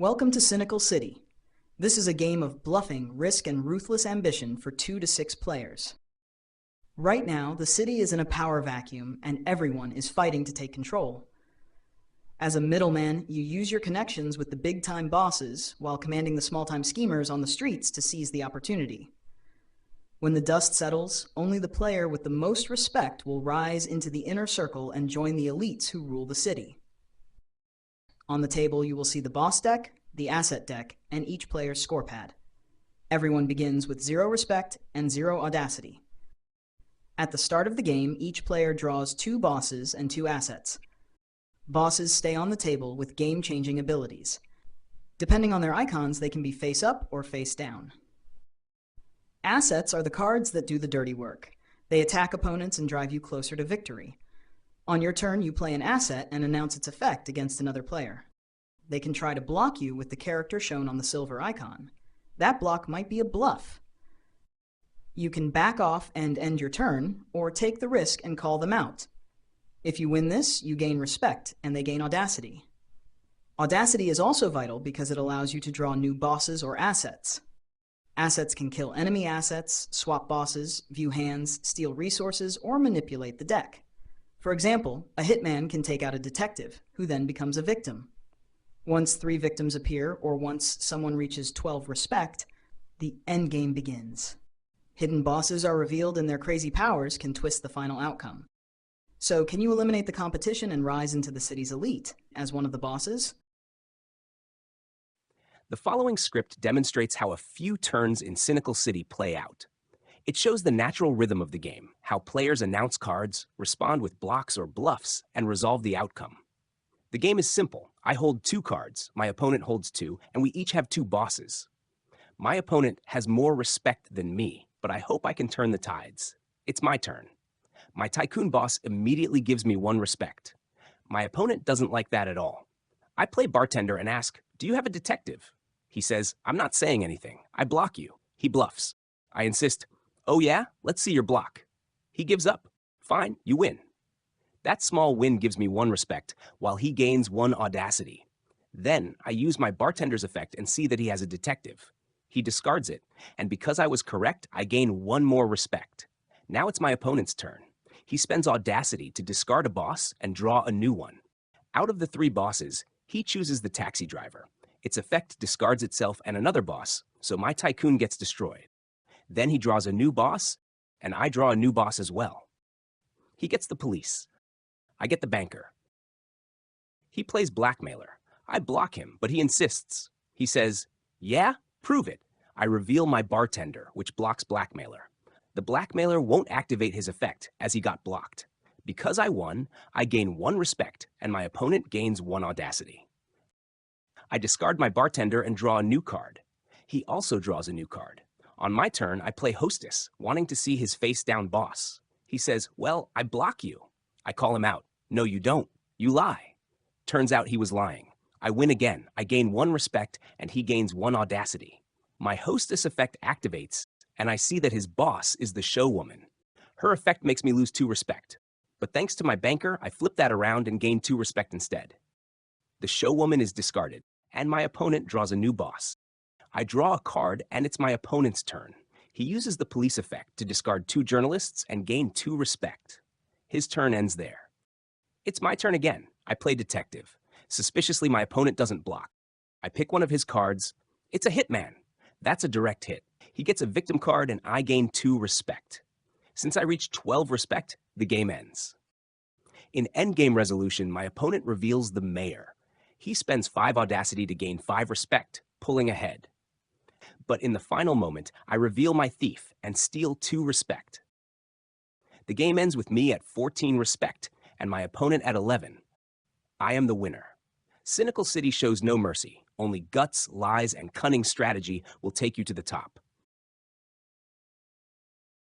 Welcome to Cynical City. This is a game of bluffing, risk, and ruthless ambition for 2 to 6 players. Right now, the city is in a power vacuum, and everyone is fighting to take control. As a middleman, you use your connections with the big-time bosses while commanding the small-time schemers on the streets to seize the opportunity. When the dust settles, only the player with the most respect will rise into the inner circle and join the elites who rule the city. On the table, you will see the boss deck, the asset deck, and each player's score pad. Everyone begins with 0 respect and 0 audacity. At the start of the game, each player draws 2 bosses and 2 assets. Bosses stay on the table with game-changing abilities. Depending on their icons, they can be face up or face down. Assets are the cards that do the dirty work. They attack opponents and drive you closer to victory. On your turn, you play an asset and announce its effect against another player. They can try to block you with the character shown on the silver icon. That block might be a bluff. You can back off and end your turn, or take the risk and call them out. If you win this, you gain respect, and they gain audacity. Audacity is also vital because it allows you to draw new bosses or assets. Assets can kill enemy assets, swap bosses, view hands, steal resources, or manipulate the deck. For example, a hitman can take out a detective, who then becomes a victim. Once 3 victims appear, or once someone reaches 12 respect, the endgame begins. Hidden bosses are revealed and their crazy powers can twist the final outcome. So, can you eliminate the competition and rise into the city's elite as one of the bosses? The following script demonstrates how a few turns in Cynical City play out. It shows the natural rhythm of the game, how players announce cards, respond with blocks or bluffs, and resolve the outcome. The game is simple. I hold 2 cards, my opponent holds 2, and we each have 2 bosses. My opponent has more respect than me, but I hope I can turn the tides. It's my turn. My tycoon boss immediately gives me 1 respect. My opponent doesn't like that at all. I play bartender and ask, "Do you have a detective?" He says, "I'm not saying anything. I block you." He bluffs. I insist, "Oh yeah? Let's see your block." He gives up. Fine, you win. That small win gives me 1 respect, while he gains 1 audacity. Then I use my bartender's effect and see that he has a detective. He discards it, and because I was correct, I gain 1 more respect. Now it's my opponent's turn. He spends audacity to discard a boss and draw a new one. Out of the 3 bosses, he chooses the taxi driver. Its effect discards itself and another boss, so my tycoon gets destroyed. Then he draws a new boss, and I draw a new boss as well. He gets the police. I get the banker. He plays blackmailer. I block him, but he insists. He says, "Yeah? Prove it." I reveal my bartender, which blocks blackmailer. The blackmailer won't activate his effect, as he got blocked. Because I won, I gain 1 respect, and my opponent gains 1 audacity. I discard my bartender and draw a new card. He also draws a new card. On my turn, I play hostess, wanting to see his face-down boss. He says, "Well, I block you." I call him out. "No, you don't. You lie." Turns out he was lying. I win again. I gain 1 respect, and he gains 1 audacity. My hostess effect activates, and I see that his boss is the showwoman. Her effect makes me lose 2 respect. But thanks to my banker, I flip that around and gain 2 respect instead. The showwoman is discarded, and my opponent draws a new boss. I draw a card, and it's my opponent's turn. He uses the police effect to discard 2 journalists and gain 2 respect. His turn ends there. It's my turn again. I play detective. Suspiciously, my opponent doesn't block. I pick one of his cards. It's a hitman. That's a direct hit. He gets a victim card, and I gain 2 respect. Since I reach 12 respect, the game ends. In endgame resolution, my opponent reveals the mayor. He spends 5 audacity to gain 5 respect, pulling ahead. But in the final moment, I reveal my thief and steal 2 respect. The game ends with me at 14 respect and my opponent at 11. I am the winner. Cynical City shows no mercy. Only guts, lies, and cunning strategy will take you to the top.